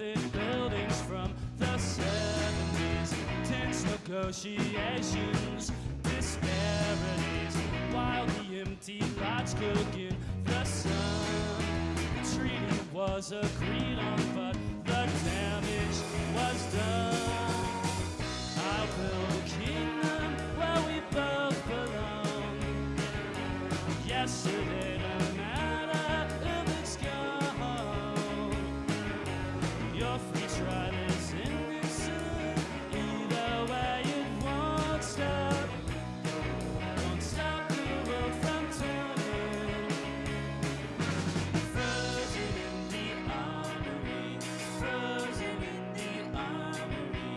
thick buildings from the 70s, tense negotiations, disparities, wildly empty lots cooking the sun. The treaty was agreed on, but the damage was done. I'll build a kingdom where we both belong. Yesterday don't matter if it's gone. Your free trial is ending soon. Either way it won't stop. Won't stop the world from turning. Frozen in the armory. Frozen in the armory.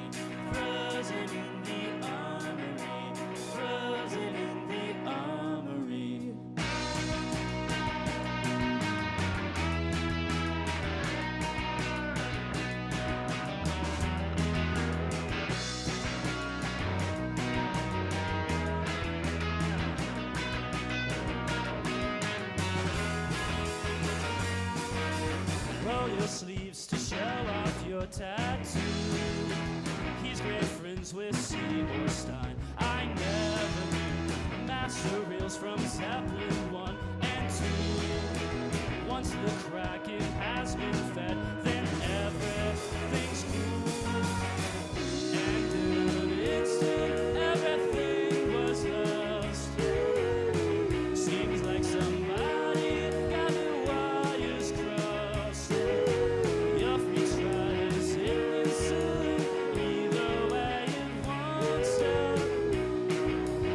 Frozen in the armory. Frozen in the armory. Roll your sleeves to show off your tattoo. He's great friends with Seymour Stein. I never knew master reels from Zeppelin 1 and 2. Once the Kraken has been fed, then everything's cool. And in an instant, everything was lost. Seems like somebody got the wires crossed. Your free trial is ending soon. Either way it won't stop.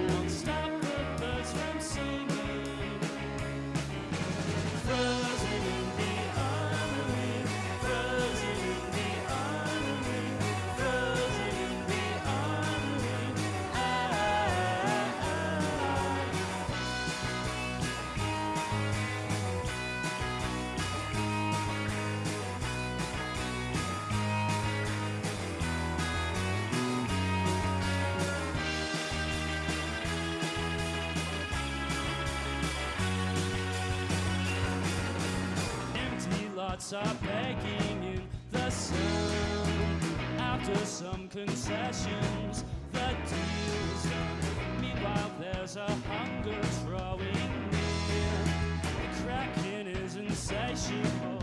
Won't stop the birds from singing. Frozen in the armory. Frozen in the armory. Frozen in the armory. Empty lots are baking in the sun. After some concessions, the deal's done. Meanwhile, there's a hunger drawing near. The Kraken is insatiable.